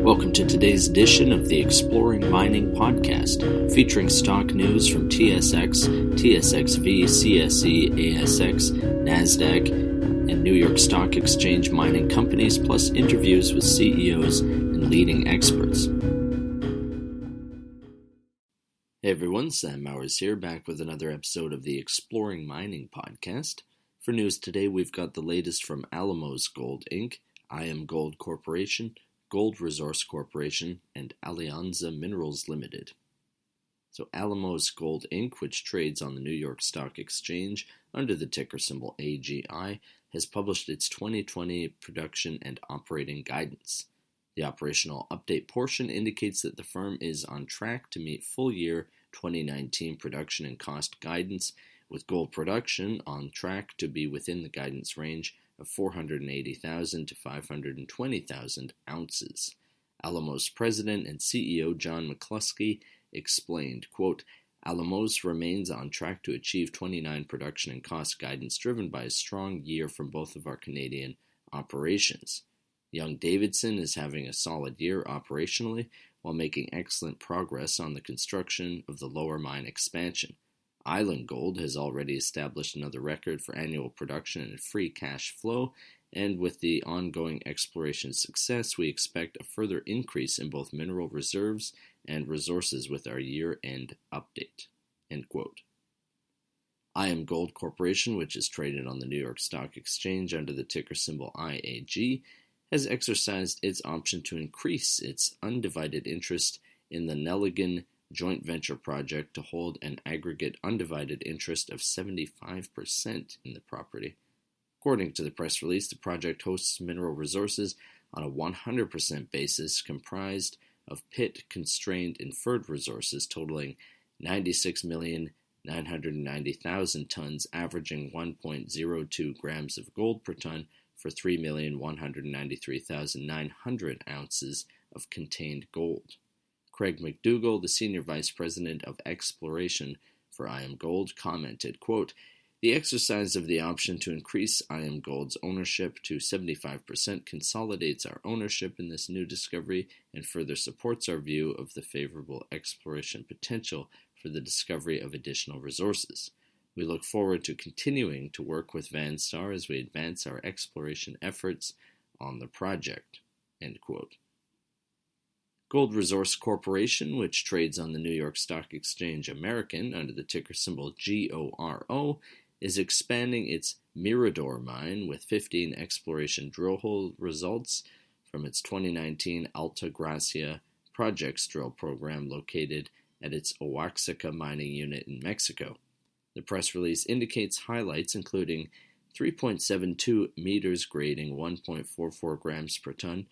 Welcome to today's edition of the Exploring Mining podcast, featuring stock news from TSX, TSXV, CSE, ASX, NASDAQ, and New York Stock Exchange mining companies, plus interviews with CEOs and leading experts. Hey everyone, Sam Mowers here, back with another episode of the Exploring Mining podcast. For news today, we've got the latest from Alamos Gold Inc., IAM Gold Corporation, Gold Resource Corporation, and Alianza Minerals Limited. So Alamos Gold Inc., which trades on the New York Stock Exchange under the ticker symbol AGI, has published its 2020 production and operating guidance. The operational update portion indicates that the firm is on track to meet full year 2019 production and cost guidance, with gold production on track to be within the guidance range of 480,000 to 520,000 ounces. Alamos President and CEO John McCluskey explained, quote, Alamos remains on track to achieve 29 production and cost guidance driven by a strong year from both of our Canadian operations. Young-Davidson is having a solid year operationally while making excellent progress on the construction of the lower mine expansion. Island Gold has already established another record for annual production and free cash flow, and with the ongoing exploration success, we expect a further increase in both mineral reserves and resources with our year-end update. End quote. IAM Gold Corporation, which is traded on the New York Stock Exchange under the ticker symbol IAG, has exercised its option to increase its undivided interest in the Nelligan joint venture project to hold an aggregate undivided interest of 75% in the property. According to the press release, the project hosts mineral resources on a 100% basis comprised of pit-constrained inferred resources totaling 96,990,000 tons, averaging 1.02 grams of gold per ton for 3,193,900 ounces of contained gold. Craig McDougall, the Senior Vice President of Exploration for IAM Gold, commented, quote, the exercise of the option to increase IAM Gold's ownership to 75% consolidates our ownership in this new discovery and further supports our view of the favorable exploration potential for the discovery of additional resources. We look forward to continuing to work with Vanstar as we advance our exploration efforts on the project. End quote. Gold Resource Corporation, which trades on the New York Stock Exchange American under the ticker symbol GORO, is expanding its Mirador mine with 15 exploration drill hole results from its 2019 Alta Gracia Projects drill program located at its Oaxaca mining unit in Mexico. The press release indicates highlights including 3.72 meters grading 1.44 grams per ton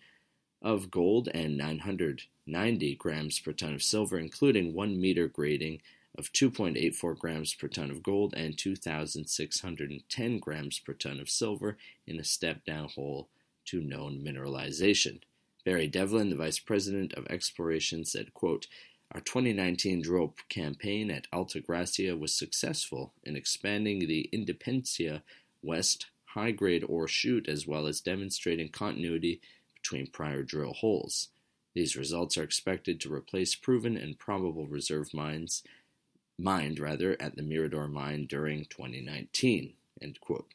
of gold and 990 grams per ton of silver, including 1 meter grading of 2.84 grams per ton of gold and 2,610 grams per ton of silver in a step-down hole to known mineralization. Barry Devlin, the Vice President of Exploration, said, quote, our 2019 drill campaign at Alta Gracia was successful in expanding the Independencia West high-grade ore chute as well as demonstrating continuity between prior drill holes. These results are expected to replace proven and probable reserve mined at the Mirador mine during 2019. End quote.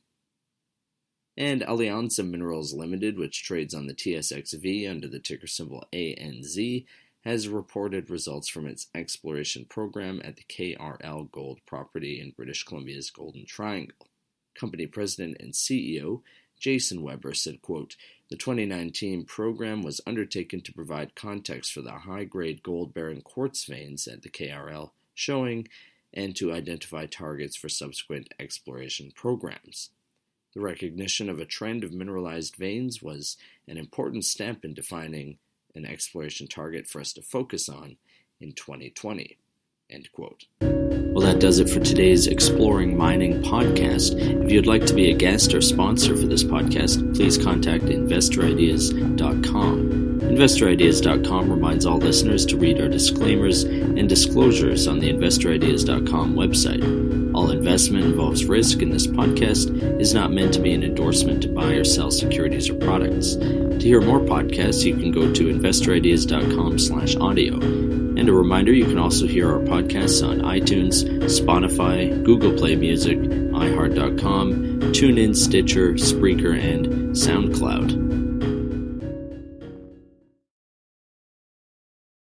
And Alianza Minerals Limited, which trades on the TSXV under the ticker symbol ANZ, has reported results from its exploration program at the KRL Gold property in British Columbia's Golden Triangle. Company President and CEO Jason Weber said, quote, the 2019 program was undertaken to provide context for the high-grade gold-bearing quartz veins at the KRL showing and to identify targets for subsequent exploration programs. The recognition of a trend of mineralized veins was an important step in defining an exploration target for us to focus on in 2020. End quote. Well, that does it for today's Exploring Mining podcast. If you'd like to be a guest or sponsor for this podcast, please contact investorideas.com. InvestorIdeas.com reminds all listeners to read our disclaimers and disclosures on the InvestorIdeas.com website. All investment involves risk, and this podcast is not meant to be an endorsement to buy or sell securities or products. To hear more podcasts, you can go to InvestorIdeas.com/audio. And a reminder, you can also hear our podcasts on iTunes, Spotify, Google Play Music, iHeart.com, TuneIn, Stitcher, Spreaker, and SoundCloud.